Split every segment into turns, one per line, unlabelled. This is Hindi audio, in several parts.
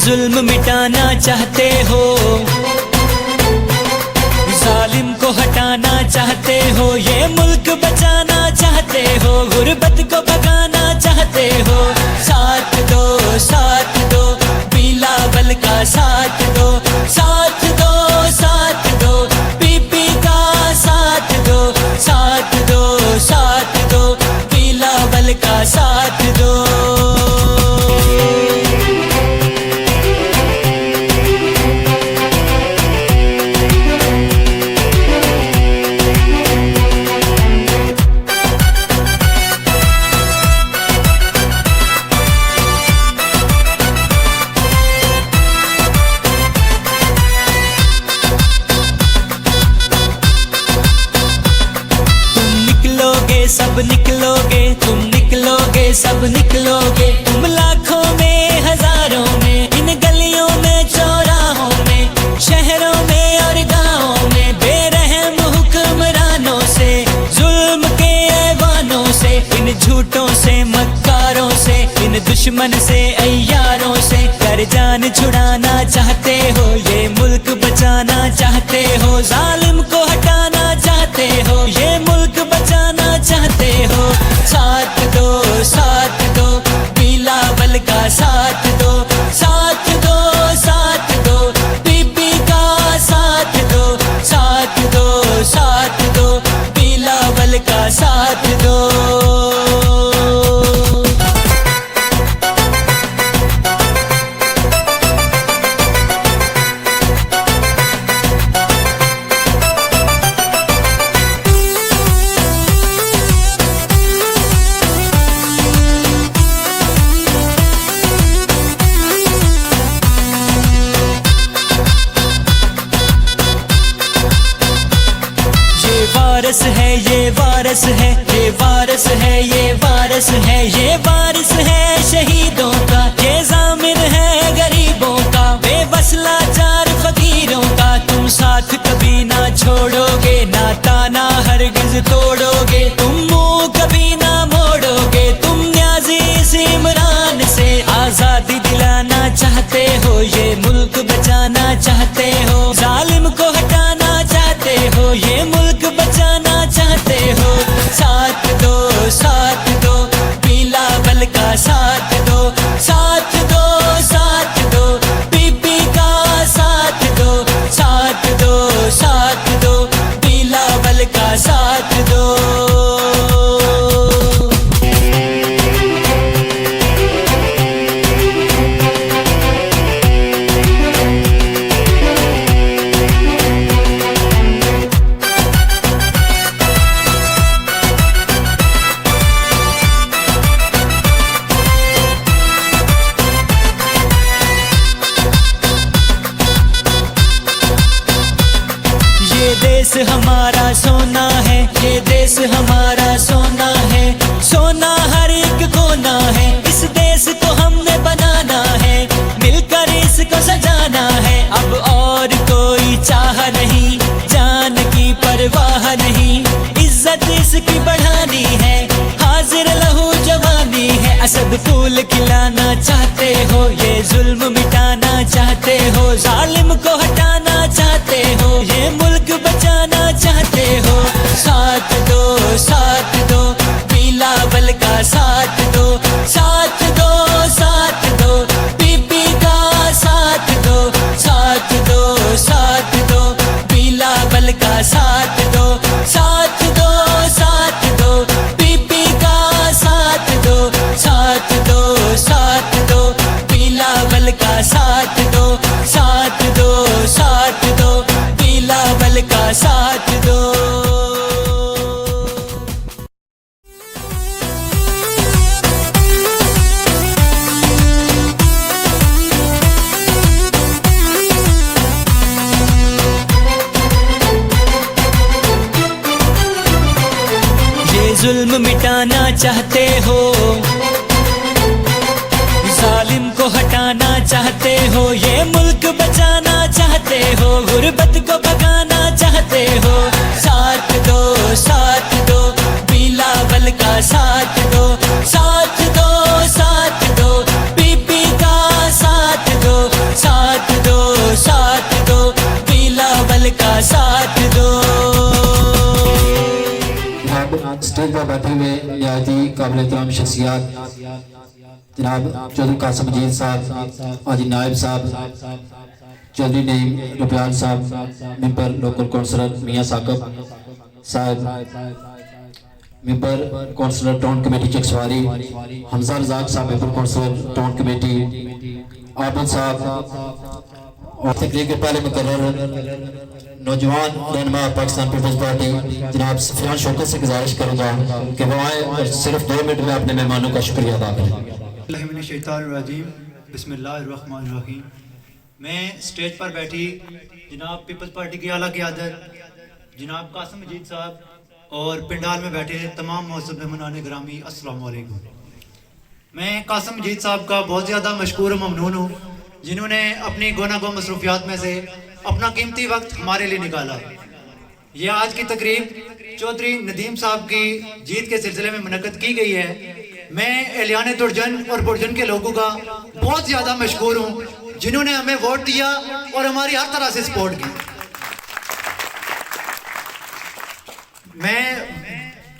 जुल्म मिटाना चाहते हो, जालिम को हटाना चाहते हो, ये मुल्क बचाना चाहते हो, गुर्बत को भगाना चाहते हो। साथ दो बिलावल का साथ दो, साथ दो, साथ दो बीबी का साथ दो, साथ दो, साथ दो बिलावल का साथ दो। सब निकलोगे, तुम निकलोगे, सब निकलोगे, तुम लाखों में हजारों में, इन गलियों में चौराहों में, शहरों में और गाँवों में, बेरहम हुक्मरानों से, जुल्म के ऐवानों से, इन झूठों से, मक्कारों से, इन दुश्मन से, अय्यारों से कर जान छुड़ाना चाहते हो, ये मुल्क बचाना चाहते हो, जालिम को हटाना चाहते हो, ये मुल्क बचाना चाहते हो। साथ दो बिलावल का साथ दो, साथ दो, साथ दो बीबी का साथ दो, साथ दो, साथ दो बिलावल का साथ दो। वारस है, ये वारस है, ये वारस है, ये वारस है, ये वारिस है शहीदों का, ये ज़ामिर है गरीबों का, बेबस लाचार फकीरों का। तुम साथ कभी ना छोड़ोगे, नाता ना हरगिज तोड़ोगे, तुम मुंह कभी ना मोड़ोगे, तुम न्याज़ी इस इमरान से आज़ादी दिलाना चाहते हो, ये मुल्क बचाना चाहते हो, जालिम को हटाना चाहते हो, ये मुल्क बचाना चाहते हो। साथ दो बिलावल का साथ दो, साथ दो, साथ दो बीबी का साथ दो, साथ दो, साथ दो बिलावल का साथ दो। देश हमारा सोना है, ये देश हमारा सोना है, सोना हर एक कोना है, इस देश को हमने बनाना है, मिलकर इसको सजाना है। अब और कोई चाह नहीं, जान की परवाह नहीं, इज्जत इसकी बढ़ानी है, हाजिर लहू जवानी है। असद फूल खिलाना चाहते हो, ये जुल्म मिटाना चाहते हो, जालिम को हटाना चाहते हो, ये मुल्क बचाना चाहते हो। साथ दो बिलावल का साथ दो, साथ दो, साथ दो बीबी का साथ दो, साथ दो, साथ दो बिलावल का साथ दो, साथ दो, साथ दो बीबी का साथ दो, साथ दो, साथ दो बिलावल का साथ दो, साथ दो, साथ दो बिलावल का साथ दो। जुल्म मिटाना चाहते हो, जालिम को हटाना चाहते हो, ये मुल्क बचाना चाहते हो, गुर्बत को भगाना चाहते हो। साथ दो बिलावल का साथ दो, साथ दो, साथ दो बीबी का साथ दो,
बैठे हुए निहायती काबिल एहतराम शख्सियात जनाब चौधरी कासिम मजीद साहब, हाजी नायब साहब, चौधरी नईम रुपयाल साहब, member local councillor Mian Saqib साहब, member councillor town committee Chakswari, Hamza Razzaq साहब member councillor town committee, Abid साहब और तकरीर के पहले मुकर्रर नौजवान रहनुमा पाकिस्तान पीपल्स पार्टी जनाब सफियान शौकत से गुजारिश करूंगा कि वो आए और सिर्फ 2 मिनट में अपने मेहमानों का शुक्रिया अदा करें।
बिस्मिल्लाहिर्रहमानिर्रहीम। मैं स्टेज पर बैठी जनाब पीपल्स पार्टी की आला क़यादत जनाब कासिम मजीद साहब और पिंडाल में बैठे तमाम मौसम मेहमानान ग्रामी, अस्सलाम वालेकुम। मैं कासिम मजीद साहब का बहुत ज़्यादा मशकूर और ममनून हूँ जिन्होंने अपनी गोनागो मसरूफियात में से अपना कीमती वक्त हमारे लिए निकाला। ये आज की तकरीब चौधरी नदीम साहब की जीत के सिलसिले में मुनक़्क़द की गई है। मैं एहलियान दुर्जन और बुर्जन के लोगों का बहुत ज़्यादा मशकूर हूँ जिन्होंने हमें वोट दिया और हमारी हर तरह से सपोर्ट की। मैं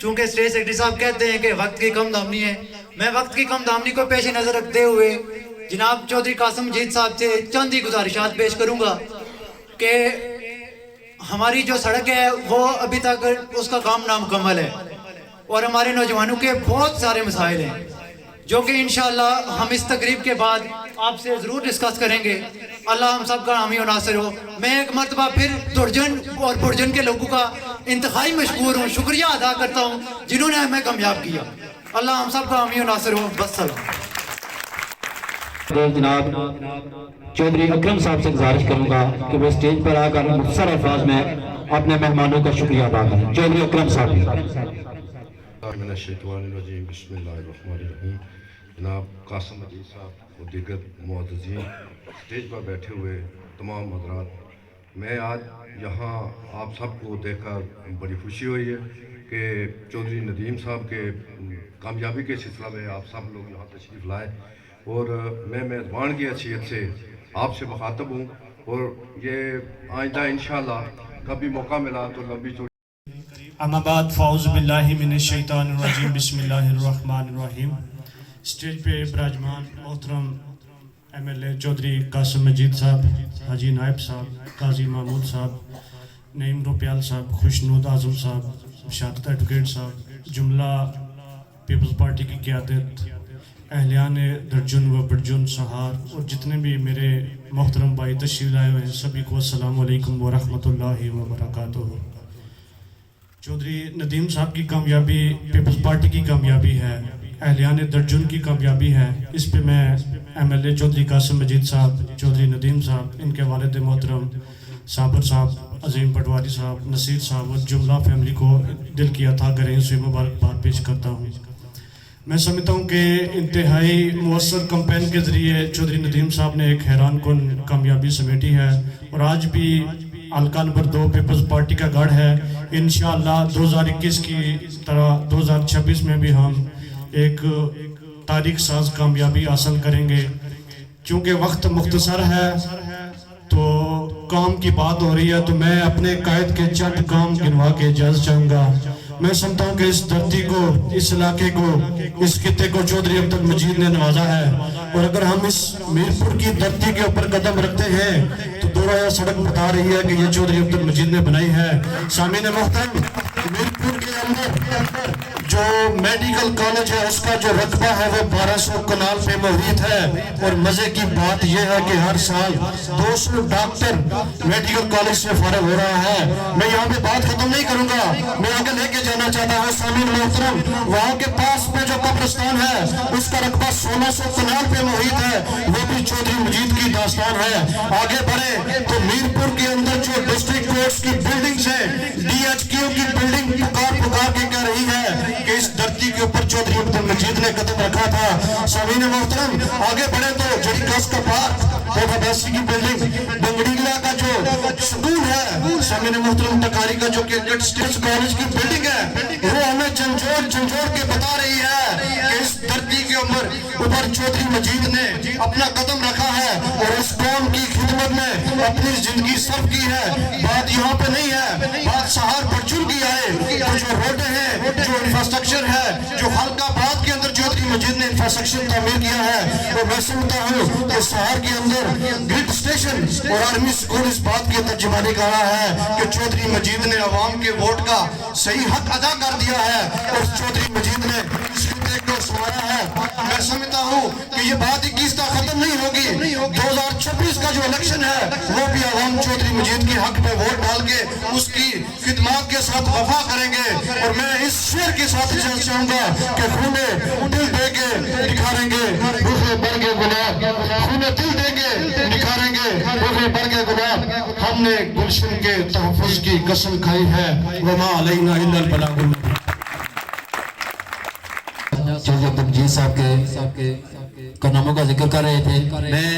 चूँकि स्टेट सेक्रेटरी साहब कहते हैं कि वक्त की कम दामनी है, मैं वक्त की कम दामनी को पेश नज़र रखते हुए जनाब चौधरी कासिम मजीद साहब से चंद ही गुजारिशात पेश करूँगा कि हमारी जो सड़क है वो अभी तक उसका काम नामुकम्मल है और हमारे नौजवानों के बहुत सारे मसाइल हैं जो कि इंशाअल्लाह हम इस तकरीब के बाद आपसे ज़रूर डिस्कस करेंगे। अल्लाह हम सब का हामी और नासिर हो। मैं एक मरतबा फिर दुर्जन और बुर्जन के लोगों का इंतहाई मशकूर हूँ, शुक्रिया अदा करता हूँ जिन्होंने हमें कामयाब किया। अल्लाह हम सब का हामी और नासिर हो। बस सलाम।
जनाब चौधरी अकरम साहब से गुजारिश करूंगा कि वो स्टेज पर आकर मुख्तसर अल्फाज में अपने मेहमानों का शुक्रिया अदा करें। चौधरी अकरम साहब।
बिस्मिल्लाहिर्रहमानिर्रहीम। जनाब कासिम मजीद साहब और दीगर मुअज़्ज़िज़ीन, स्टेज पर बैठे हुए तमाम हज़रात, मैं आज यहाँ आप सबको देखकर बड़ी खुशी हुई है कि चौधरी नदीम साहब के कामयाबी के सिलसिले में आप सब लोग यहाँ तशरीफ़ लाए और मैं मेज़बान की हैसियत से आपसे मुखातब हूँ और ये आइंदा इंशाअल्लाह कभी मौका मिला तो लंबी चौड़ी
अम्माबाद फ़ाउज़ु बिल्लाहि मिनश शैतानिर रजीम बिस्मिल्लाहिर्रहमानिर्रहीम। स्टेज पे विराजमान मोहतरम MLA चौधरी कासिम मजीद साहब, हाजी नायब साहब, काजी महमूद साहब, नईम रुपयाल साहब, खुशनूद आज़म साहब, शहादत एडवोकेट साहब, जुमला पीपल्स पार्टी की क़यादत, अहलियान दर्जन व बर्जुन सहार और जितने भी मेरे मोहतरम भाई तशरीफ़ लाए हुए हैं सभी को अस्सलाम वालेकुम व रहमतुल्लाहि व बरकातुहू। चौधरी नदीम साहब की कामयाबी पीपल्स पार्टी की कामयाबी है, अहलियान दर्जन की कामयाबी है। इस पे मैं MLA चौधरी कासिम मजीद साहब, चौधरी नदीम साहब, इनके वालिद मोहतरम साबर साहब, अजीम पटवारी साहब, नसीर साहब और जुमला फैमिली को दिल की अता करें से मुबारकबाद पेश करता हूँ। मैं समझता हूँ कि इंतहाई मुअस्सर कैंपेन के ज़रिए चौधरी नदीम साहब ने एक हैरान कुन कामयाबी समेटी है और आज भी हल्का नंबर 2 पीपल्स पार्टी का गढ़ है। इंशाअल्लाह 2021 की तरह 2026 में भी हम एक तारीख साज कामयाबी हासिल करेंगे। चूँकि वक्त मुख्तसर है तो काम की बात हो रही है तो मैं अपने कायद के चंद काम गिनवा के इजाज़त चाहूँगा। मैं समझता हूँ कि इस धरती को, इस इलाके को, इस खिते को चौधरी अब्दुल मजीद ने नवाजा है और अगर हम इस मीरपुर की धरती के ऊपर कदम रखते हैं तो दोबारा सड़क बता रही है कि ये चौधरी अब्दुल मजीद ने बनाई है। सामीन मोहतरम, मीरपुर के अंदर जो मेडिकल कॉलेज है उसका जो रकबा है वो 1200 कनाल पे मुहित है और मजे की बात यह है कि हर साल 200 डॉक्टर मेडिकल कॉलेज से फारिग हो रहा है। मैं यहाँ पे बात खत्म नहीं करूंगा, मैं आगे लेके जाना चाहता हूँ। सामीन मोहतरम, वहाँ के पास पे जो कब्रिस्तान है उसका रकबा 1600 कनाल पे मुहित है, वो भी चौधरी मजीद की दास्तान है। आगे बढ़े तो मीरपुर के अंदर जो डिस्ट्रिक्ट कोर्ट्स की बिल्डिंग्स है, DHQ की बिल्डिंग पुकार पुकार के कह रही है कि इस धरती के ऊपर चौधरी अब्दुल मजीद ने कदम रखा था। सामीन मोहतरम, आगे बढ़े तो जड़ी कस का पार्क
कोटाबैसी की बिल्डिंग, बंगड़ीला का जो स्कूल है, सामने मोहतरम टकारी का जो कैडेट स्टेट्स कॉलेज की बिल्डिंग है, वो हमें झंझोड़ के बता रही है कि इस धरती के ऊपर चौधरी मजीद ने अपना कदम रखा है और इस कौम की खिदमत में अपनी जिंदगी सर्व की है। बात यहाँ पे नहीं है, बात सहार परचून की है। तो जो रोडें हैं, जो इंफ्रास्ट्रक्चर है, जो हल्काबाद के अंदर चौधरी मजीद ने इंफ्रास्ट्रक्चर तामीर किया है, तो मैं समझता हूँ कि सहार के अंदर ग्रिड स्टेशन और आर्मी स्कूल इस बात की तर्जुमानी कर रहा है कि चौधरी मजीद ने अवाम के वोट का सही हक अदा कर दिया है और चौधरी मजीद ने इस खिते को संवारा है। मैं समझता हूँ कि ये बात 21 तक खत्म नहीं होगी। 2026 का जो इलेक्शन है वो भी अवाम चौधरी मजीद के हक पे वोट डाल के उसकी खिदमत के साथ वफा करेंगे। और मैं इस शेर के साथ चाहूंगा कि खूने दिल देके निखारेंगे रूहे भर के गुलाब, खूने दिल देके निखारेंगे रूहे भर के गुलाब। हमने गुलशन के तहफ़्फ़ुज़ की कसम खाई है, वमा अलैना इल्लल बलागुल।
चौधरी अब्दुल साहब के कारनामों का जिक्र कर रहे थे। मैं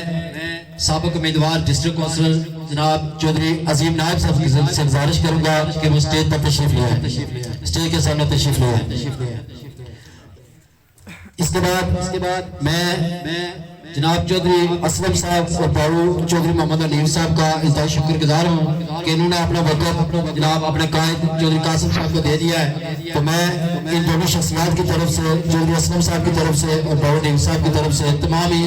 साबिक उम्मीदवार डिस्ट्रिक्ट काउंसिलर जनाब चौधरी अजीम नायब साहब से गुजारिश करूंगा कि वो स्टेज पर तशरीफ ले आए, स्टेज के सामने तशरीफ ले आए। इसके बाद मैं जनाब चौधरी असलम साहब और बाबू चौधरी मोहम्मद अलीम साहब का इंतहाई शुक्रगुजार हूँ कि इन्होंने अपना वक्त जनाब अपने कायद चौधरी कासिम साहब को दे दिया है। तो मैं इन दोनों शख्सियात की तरफ से, चौधरी असलम साहब की तरफ से और बाबू अलीम साहब की तरफ से तमाम ही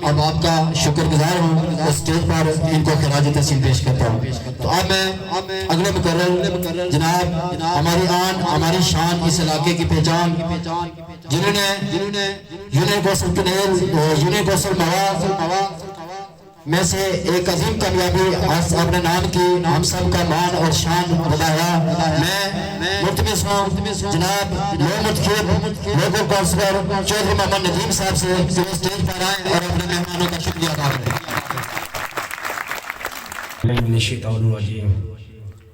अब आपका शुक्रगुजार हूँ और स्टेज पर इनको खराज तहसीन पेश करता हूँ। तो अब मैं अगले मुकर्रर जनाब हमारी आन, हमारी शान, इस इलाके की पहचान, जिन्होंने यूनियन कौंसिल कनेल, यूनियन कौंसिल मवा में से एक अजीम कामयाबी अपने नाम की हम सब का मान और शान बढ़ाया। मैं मुल्तमिस हूँ जनाब लोकल कौंसिलर चौधरी मोहम्मद नदीम साहब से स्टेज पर आए और अपने मेहमानों का शुक्रिया अदा करें।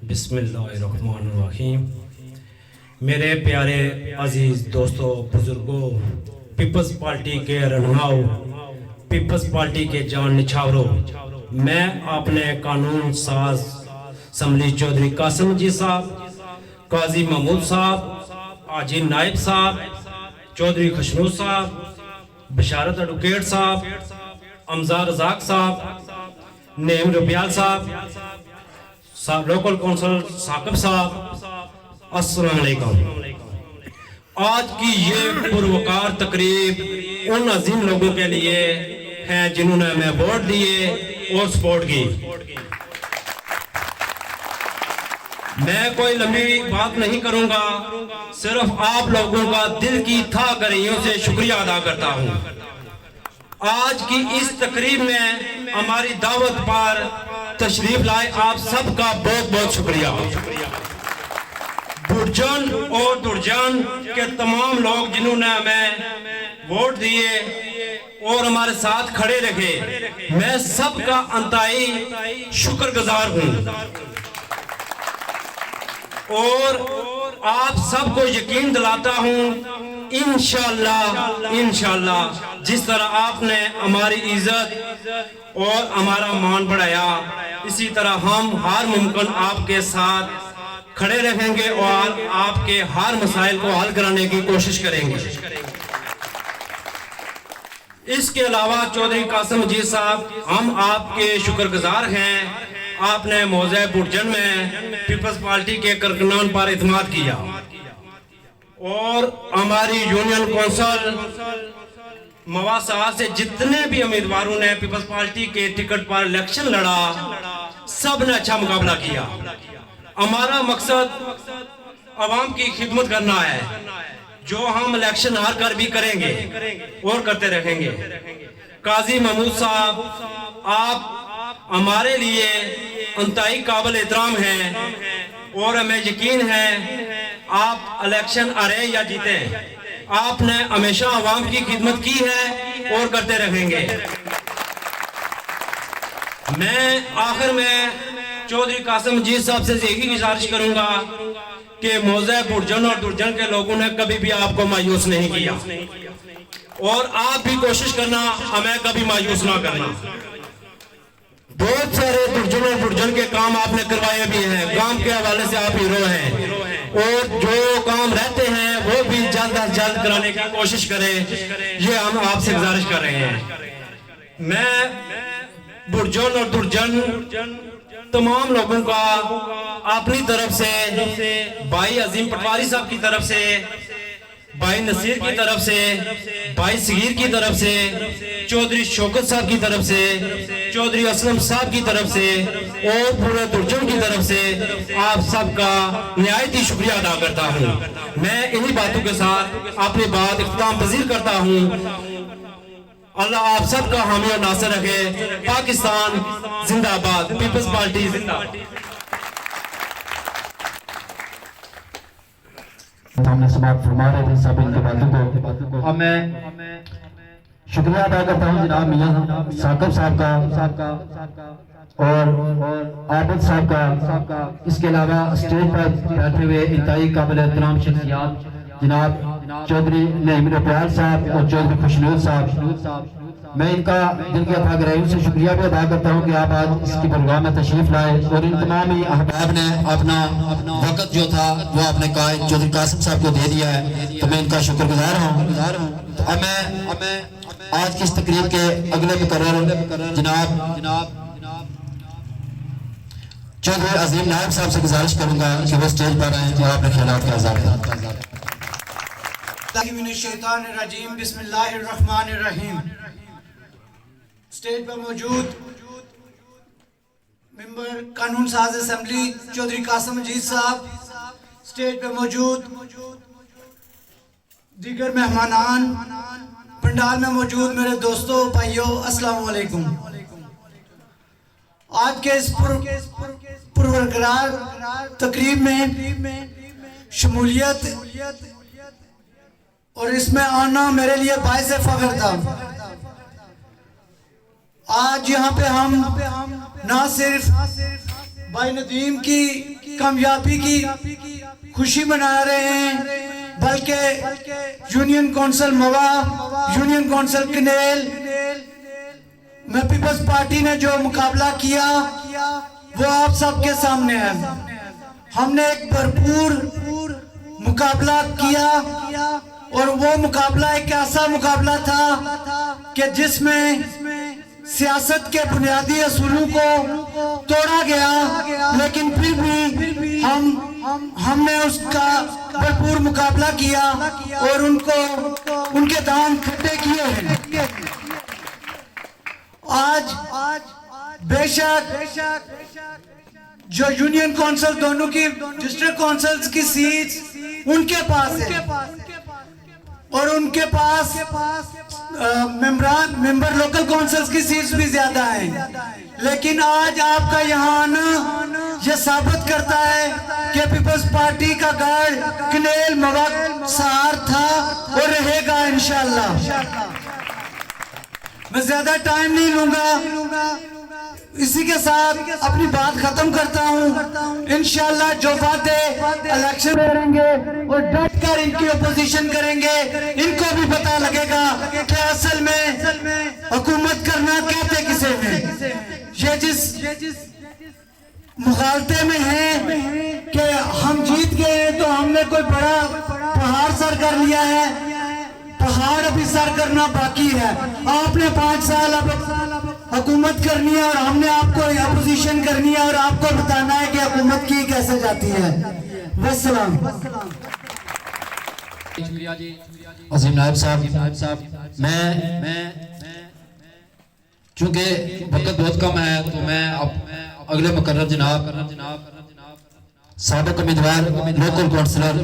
बिस्मिल्लाहिर्रहमानिर्रहीम। मेरे प्यारे अजीज दोस्तों, बुजुर्गों, पीपल्स पार्टी के रहनुमाओं, पीपल्स पार्टी के जान निछावरों, मैं अपने कानून साज असम्बली चौधरी कासिम जी साहब, काजी महमूद साहब, आजी नायब साहब, चौधरी खशनू साहब, बशारत एडवोकेट साहब, अमजा रजाक साहब, नेम रुपयाल साहब, लोकल कौंसिल साकिब साहब, अस्सलाम वालेकुम। आज की ये पुरवकार तकरीब उन अजीम लोगों के लिए हैं जिन्होंने हमें वोट दिए और सपोर्ट की। मैं कोई लंबी बात नहीं करूंगा, सिर्फ आप लोगों का दिल की था गरियों से शुक्रिया अदा करता हूं। आज की इस तकरीब में हमारी दावत पर तशरीफ लाए आप सबका बहुत बहुत शुक्रिया। बुरजन और दुर्जन के तमाम लोग जिन्होंने हमें वोट दिए और हमारे साथ खड़े रखे, मैं सबका अंतहाई शुक्रगुजार हूं। और आप सबको यकीन दिलाता हूं इंशाअल्लाह जिस तरह आपने हमारी इज्जत और हमारा मान बढ़ाया, इसी तरह हम हर मुमकिन आपके साथ खड़े रहेंगे और आपके हर मसाइल को हल कराने की कोशिश करेंगे। इसके अलावा चौधरी कासिम जी साहब, हम आपके शुक्रगुजार हैं। आपने मौज़े बुरजन में पीपल्स पार्टी के कारकुनान पर इत्मीनान किया और हमारी यूनियन कौंसिल मवासा से जितने भी उम्मीदवारों ने पीपल्स पार्टी के टिकट पर इलेक्शन लड़ा, सब ने अच्छा मुकाबला किया। हमारा मकसद आवाम की खिदमत करना है, जो हम इलेक्शन हार कर भी करेंगे और करते रहेंगे। काजी महमूद साहब, आप हमारे लिए इंतहाई काबिल एहतराम हैं और हमें यकीन है आप इलेक्शन हारे या जीते, आपने हमेशा आवाम की खिदमत की है और करते रहेंगे। मैं आखिर में चौधरी कासिम जी साहब से यही गुजारिश करूंगा कि मौज़े बुरजन और दुर्जन के लोगों ने कभी भी आपको मायूस नहीं किया और आप भी कोशिश करना हमें कभी मायूस ना करना। बहुत सारे दुर्जन के काम आपने करवाए भी हैं, काम के हवाले से आप हीरो हैं, और जो काम रहते हैं वो भी जल्द अज जल्द कराने की कोशिश करें, ये हम आपसे गुजारिश कर रहे हैं। मैं बुरजन और दुर्जन तमाम लोगों का अपनी तरफ से, भाई अजीम पटवारी साहब की तरफ से, भाई नसीर की तरफ से, भाई सगीर की तरफ से, चौधरी शौकत साहब की तरफ से, चौधरी असलम साहब की तरफ से और पूरे दुर्जन की तरफ से आप सबका निहायती शुक्रिया अदा करता हूँ। मैं इन्हीं बातों के साथ अपनी बात इख्तिताम पजीर करता हूँ। अल्लाह आप सबका हामी और नासिर रखे। पाकिस्तान जिंदाबाद, पीपल्स पार्टी जिंदाबाद।
हमने समाप्त फरमा रहे थे सब इनके बातों को। अब मैं शुक्रिया अदा करता हूँ जनाब मियां साकिब साहब का और आबिद साहब का। इसके अलावा स्टेज पर बैठे हुए इंतहाई काबिल एहतराम शख्सियात जनाब चौधरी नईम रुपयाल साहब और चौधरी खुशनूर साहब, मैं इनका दिल के अथाह गहराइयों से शुक्रिया भी अदा करता हूँ कि आप आज इसकी प्रोग्राम में तशरीफ लाए और इन तमाम ही अहबाब ने अपना वक़्त जो था वो आपने कहा चौधरी कासिम साहब को दे दिया है, तो मैं इनका शुक्रगुजार हूँ। तो अब मैं आज की इस तकरीब के अगले मुकर्रर जनाब चौधरी अजीम नायब साहब से गुजारिश करूंगा कि वो स्टेज पर आए और अपने ख्यालात का इज़हार करें।
बिस्मिल्लाहिर्रहमानिर्रहीम। स्टेज पर मौजूद मेंबर कानून साज असेंबली चौधरी कासिम मजीद साहब, स्टेज पर मौजूद दीगर मेहमानान, पंडाल में मौजूद मेरे दोस्तों भाइयों, अस्सलाम वालेकुम। आज के इस पुरवरकरार तकरीब में शमूलियत और इसमें आना मेरे लिए बाइस फख्र था। आज यहाँ पे हम ना सिर्फ भाई नदीम की कामयाबी की खुशी मना रहे हैं, बल्कि यूनियन कौंसिल मवा, यूनियन कौंसिल कनेल में पीपल्स पार्टी ने जो मुकाबला किया वो आप सबके सामने है। हमने एक भरपूर मुकाबला किया और वो मुकाबला एक ऐसा मुकाबला था कि जिसमें सियासत के बुनियादी असूलों को तोड़ा गया, लेकिन फिर भी हमने उसका भरपूर मुकाबला किया और उनके दांत खट्टे किए हैं। आज बेशक जो यूनियन काउंसिल दोनों की डिस्ट्रिक्ट काउंसिल्स की सीट उनके पास है और उनके पास मेंबर लोकल काउंसिल्स की सीट्स भी ज्यादा हैं, लेकिन आज आपका यहाँ आना ये साबित करता है कि पीपल्स पार्टी का गढ़ कनेल मवक सहार था और रहेगा इंशाल्लाह। मैं ज्यादा टाइम नहीं लूंगा, इसी के साथ अपनी बात खत्म करता हूँ। इंशाल्लाह जो वादे इलेक्शन करेंगे और डट कर इनकी ओपोजिशन करेंगे, इनको भी पता लगेगा कि असल में हुकूमत करना कहते किसे में। ये जिस मुखालते में है कि हम जीत गए तो हमने कोई बड़ा पहाड़ सर कर लिया है, पहाड़ अभी सर करना बाकी है। आपने 5 साल अब हुकूमत करनी है और हमने आपको अपोजिशन करनी है और आपको बताना है कि हुकूमत की कैसे जाती है। वस्सलाम।
अजीम नायब साहब, मैं चूंकि वक्त बहुत कम है तो मैं अगले मुकर्रर जनाब साबिक उम्मीदवार लोकल काउंसिलर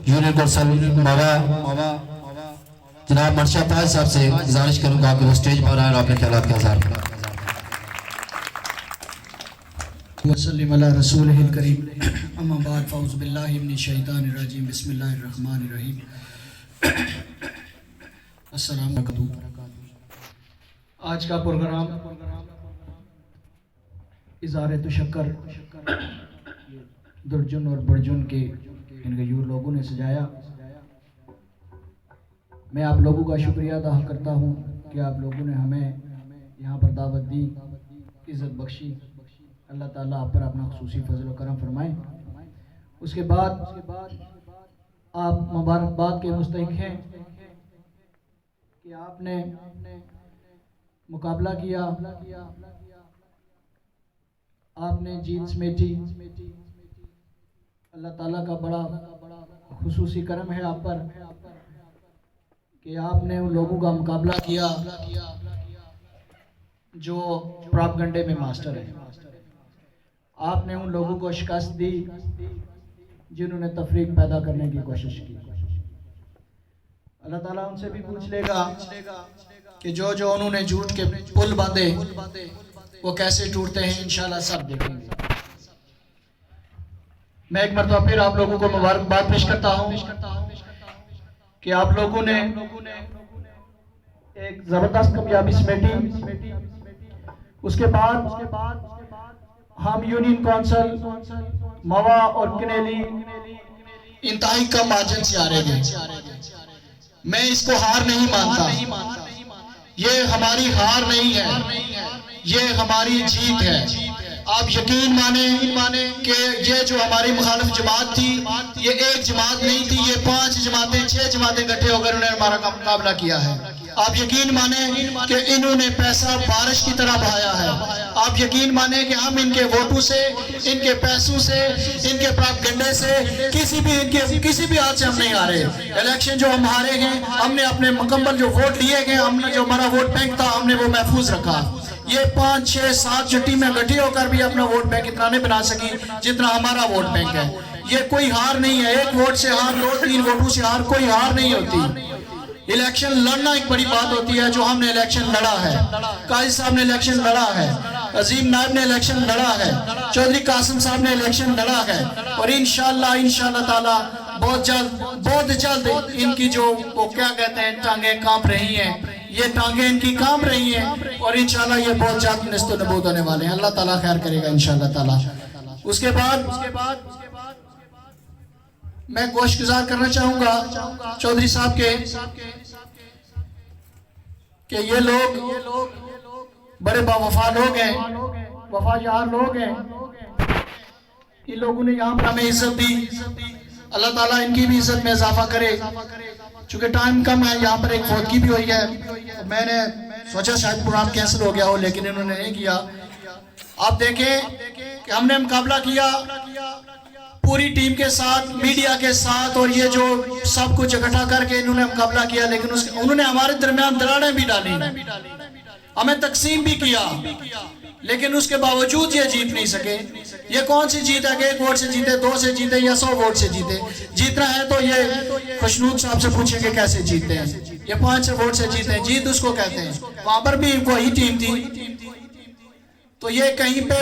यूनियन काउंसिल मवा जनाब मनशा ताज साहब से गुजारिश करूंगा कि वो स्टेज पर आए और अपने ख्यालात का इज़हार करें।
वसल्लम अला रसूलिहिल करीम, अम्मा बाद, फ़ौज़ु बिल्लाहि मिनश शैतानिर रजीम, बिस्मिल्लाहिर रहमानिर रहीम। अस्सलाम वालेकुम। आज का प्रोग्राम इज़हार तशक्कुर दुर्जन और बर्जुन के इन गयूर लोगों ने सजाया। मैं आप लोगों का शुक्रिया अदा करता हूँ कि आप लोगों ने हमें यहाँ पर दावत दी इज़्ज़त बख्शी, अल्लाह ताला आप पर अपना खुसूसी फजल व करम फरमाए। उसके बाद आप मुबारकबाद के मुस्तहिक हैं कि आपने मुकाबला किया, आपने जीत समेटी। अल्लाह ताला का बड़ा खुसूसी करम है आप पर कि आपने उन लोगों का मुकाबला किया जो प्रोपेगेंडे में मास्टर हैं। आपने उन लोगों को शिकस्त दी जिन्होंने तफरीक पैदा करने की कोशिश की। अल्लाह ताला उनसे भी पूछ लेगा कि जो उन्होंने झूठ के पुल बांधे वो कैसे टूटते हैं, इंशाल्लाह सब देखेंगे। मैं एक मरतबा फिर आप लोगों को मुबारकबाद पेश करता हूँ कि आप लोगों ने एक जबरदस्त कामयाबी समेटी। उसके बाद हम यूनियन कौंसिल मवा और कनेली इंतहाई कम मार्जिन से हारे गए। मैं इसको हार नहीं मानता, ये हमारी हार नहीं है, ये हमारी जीत है। आप यकीन माने कि ये जो हमारी मुखालिफ जमात थी, ये एक जमात नहीं थी, ये 5 जमातें 6 जमातें इकट्ठे होकर उन्होंने हमारा मुकाबला किया है। आप यकीन माने कि इन्होंने पैसा बारिश की तरह बहाया है। आप यकीन माने कि हम इनके वोटों से, इनके पैसों से, इनके प्रोपेगेंडे से किसी भी हाथ से हम नहीं हारे। इलेक्शन जो हम हारे हैं, हमने अपने मुकम्मल जो वोट लिए गए, हमने जो हमारा वोट बैंक था हमने वो महफूज रखा। ये 5, 6, 7 जो टीमें इकट्ठी होकर भी अपना वोट बैंक इतना नहीं बना सकी जितना हमारा वोट बैंक है। ये कोई हार नहीं है, एक वोट से हार, 2-3 वोटों से हार कोई हार नहीं होती। इलेक्शन लड़ना एक बड़ी बात होती है। जो हमने इलेक्शन लड़ा है, काजी साहब ने इलेक्शन लड़ा है, अजीम नायब ने इलेक्शन लड़ा है, चौधरी कासिम साहब ने इलेक्शन लड़ा है, और इंशाल्लाह ताला बहुत जल्द इनकी जो वो क्या कहते हैं टांगे कांप रही हैं, ये टांगे इनकी कांप रही हैं, और इंशाल्लाह ये बहुत जल्द निस्तो नबूद होने वाले हैं। अल्लाह ताला खैर करेगा इंशाल्लाह ताला। उसके बाद मैं गोशगुजार करना चाहूंगा चौधरी साहब के कि ये लोग बड़े बावफा लोग हैं, वफादार लोग हैं। इन लोगों ने यहाँ पर हमें इज्जत दी, अल्लाह ताला इनकी भी इज्जत में इजाफा करे। चूंकि टाइम कम है, यहाँ पर एक फौतगी भी हुई है, मैंने सोचा शायद प्रोग्राम कैंसिल हो गया हो, लेकिन इन्होंने नहीं किया। आप देखें कि हमने मुकाबला किया पूरी टीम के साथ, मीडिया के साथ, और ये जो सब कुछ इकट्ठा करके इन्होंने मुकाबला किया, लेकिन उन्होंने हमारे दरमियान दरारें भी डाली, हमें तकसीम भी किया, लेकिन उसके बावजूद ये जीत नहीं सके। ये कौन सी जीत है कि 1 वोट से जीते, 2 से जीते या 100 वोट से जीते? जीतना है तो ये खुशनूद साहब से पूछेंगे कैसे जीतते हैं। ये 5 वोट से जीते हैं, जीत उसको कहते हैं। वहां पर भी वही टीम थी, तो ये कहीं पे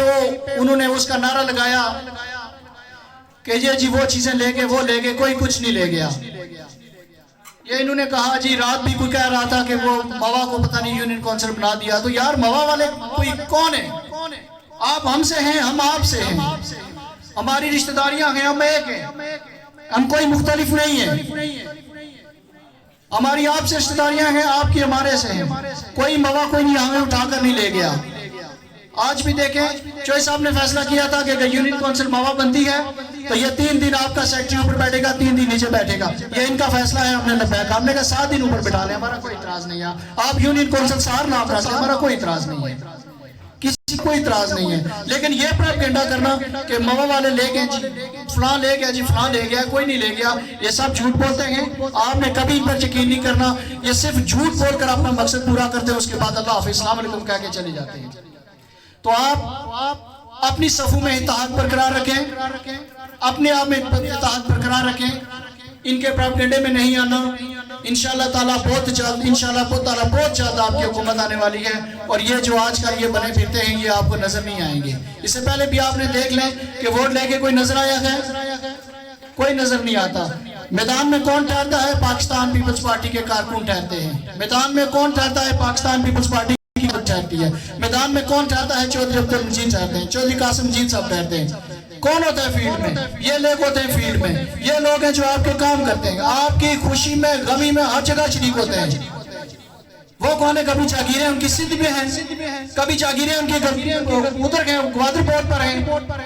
उन्होंने उसका नारा लगाया कि ये जी वो चीजें लेके वो ले गए, कोई कुछ नहीं ले गया। ये इन्होंने कहा जी, रात भी कोई कह रहा था कि वो मवा को पता नहीं यूनियन काउंसिल बना दिया। तो यार मवा वाले कोई कौन है? आप हमसे हैं, हम आपसे हैं, हमारी रिश्तेदारियां हैं, हम एक हैं, हम कोई मुख्तलिफ नहीं है। हमारी आपसे रिश्तेदारियां हैं, आपकी हमारे से हैं। कोई मवा कोई नहीं हमें उठाकर नहीं ले गया। आज भी देखें, चौधरी साहब ने फैसला किया था कि अगर यूनियन काउंसिल मावा बनती है तो ये 3 दिन आपका सेक्रेटरी ऊपर बैठेगा, 3 दिन नीचे बैठेगा। ये इनका फैसला है, हमने लबैक। हमने कहा 7 दिन ऊपर बिठा लें, हमारा कोई इतराज नहीं है। आप यूनियन काउंसिल सार नाम रख लें, हमारा कोई इतराज नहीं है, किसी कोई इतराज नहीं है। लेकिन ये प्रोपेगेंडा करना कि मवा वाले ले गए जी, फलां ले गया जी, फलां ले गया, कोई नहीं ले गया, ये सब झूठ बोलते हैं। आपने कभी इन पर यकीन नहीं करना। ये सिर्फ झूठ बोलकर अपना मकसद पूरा करते हैं, उसके बाद अल्लाह हाफिज़ अस्सलाम वालेकुम कह के चले जाते हैं। तो आप अपनी सफू में इत्तेहाद बरकरार रखें, अपने आप में इत्तेहाद बरकरार रखें, इनके प्रोपेगेंडे में नहीं आना। इंशाल्लाह ताला बहुत जल्द, इंशाल्लाह ताला बहुत जल्द आपकी हुकूमत आने वाली है। और ये जो आजकल ये बने फिरते हैं, ये आपको नजर नहीं आएंगे। इससे पहले भी आपने देख लें कि वोट लेके कोई नजर आया है? कोई नजर नहीं आता। मैदान में कौन ठहरता है? पाकिस्तान पीपल्स पार्टी के कारकुन ठहरते हैं। मैदान में कौन ठहरता है? पाकिस्तान पीपल्स पार्टी की ठहरती है। मैदान में कौन ठहरता है? चौधरी अब्दुल मजीद ठहरते हैं, चौधरी कासिम मजीद साहब ठहरते हैं। कौन होता है फील्ड में? ये लोग होते हैं फील्ड में। ये लोग हैं जो आपके काम करते हैं, आपकी खुशी में, गमी में, हर जगह शरीक होते हैं। वो कौन है? कभी जागीरें उनकी सिंध में हैं, कभी जागीरें उनके उधर गए ग्वादर पोर्ट पर हैं,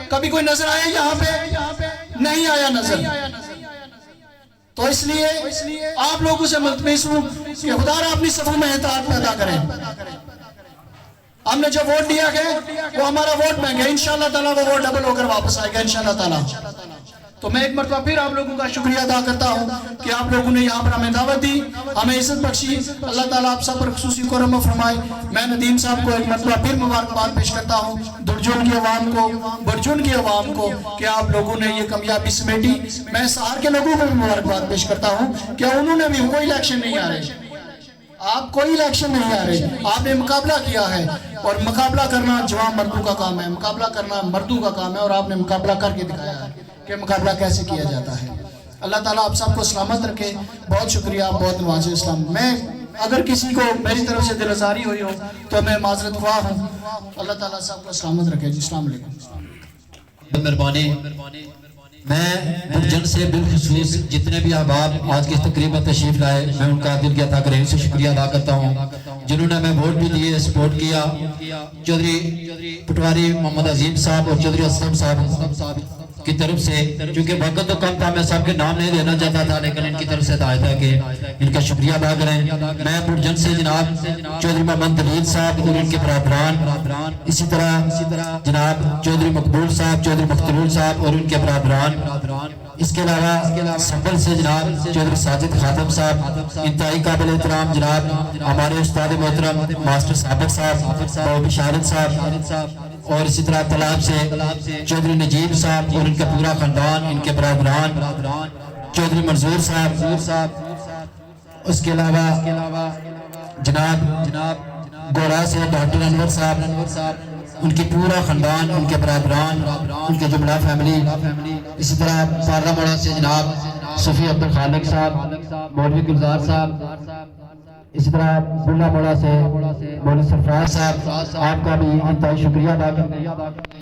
कभी कोई नजर आया यहाँ पे? नहीं आया नजर। तो इसलिए आप लोगों से मुल्तमिस हूँ कि खुदा अपनी सफों में एहतियात पैदा करें। हमने जो वोट दिया है वो हमारा वोट बैंक है, इंशाअल्लाह ताला वो वोट डबल होकर वापस आएगा इंशाअल्लाह ताला। तो मैं एक मरतबा फिर आप लोगों का शुक्रिया अदा करता हूँ कि आप लोगों ने यहाँ पर हमें दावत दी, हमें इज्जत बख्शी। अल्लाह ताला आप सब पर खुसूसी करम फरमाए। मैं नदीम साहब को एक मरतबा फिर मुबारकबाद पेश करता हूँ, दुर्जोन की आवाम को, बरजोन की आवाम को, कि आप लोगों ने ये कामयाबी समेटी। मैं सहार के लोगों को भी मुबारकबाद पेश करता हूँ कि उन्होंने भी कोई इलेक्शन नहीं आ रहे, आप कोई इलेक्शन नहीं आ रहे, आपने मुकाबला किया है। और मुकाबला करना जवान मर्दों का काम है, मुकाबला करना मर्दों का काम है, और आपने मुकाबला करके दिखाया है कि मुकाबला कैसे किया जाता है। अल्लाह ताला आप सबको सलामत रखे। बहुत शुक्रिया, बहुत नवाज़े इस्लाम। मैं अगर किसी को मेरी तरफ से दिल आज़ारी हुई हो तो मैं माजरत ख्वाह हूँ। अल्लाह ताला सबको सलामत रखे जी। अस्सलाम वालेकुम।
मेहरबानी। मैं बुरजन से बिलखुसूस जितने भी अहबाब आज की तकरीब तशरीफ लाए, मैं उनका दिल के अता करें से शुक्रिया अदा करता हूँ, जिन्होंने हमें वोट भी दिए, सपोर्ट किया। चौधरी पटवारी मोहम्मद अजीम साहब और चौधरी असलम साहब की तरफ से, क्योंकि वक्त तो कम था, मैं सबके नाम नहीं लेना चाहता था, लेकिन इनकी तरफ से हिदायत है कि इनका शुक्रिया अदा करें। मैं बुरजन से जनाब चौधरी मोहम्मद दलील साहब और इनके बराबरान, इसी तरह जनाब चौधरी मकबूल साहब, चौधरी मख्तरूल साहब और उनके बराबरान, इसके अलावा संभल से जनाब चौधरी साजिद खातम साहब, इंतहाई काबिल एहतराम जनाब हमारे उस्ताद मोहतरम मास्टर साबिक साहब, बिशारत साहब, और इसी तरह तालाब से चौधरी नजीब साहब और इनका पूरा खानदान, इनके बराबरान, चौधरी मंजूर साहब, उसके अलावा जनाब गोरा से डॉक्टर अनवर साहब, उनकी पूरा खानदान, उनके बराबरान, उनके जुमला फैमिली, इसी तरह पार्लामोड़ा से जनाब सूफी अब्दुल खालिक साहब, मौलवी गुलजार साहब, इसी तरह बुल्ला मोड़ा से मौलवी सरफराज साहब, आपका भी इंतहाई शुक्रिया अदा करते हैं।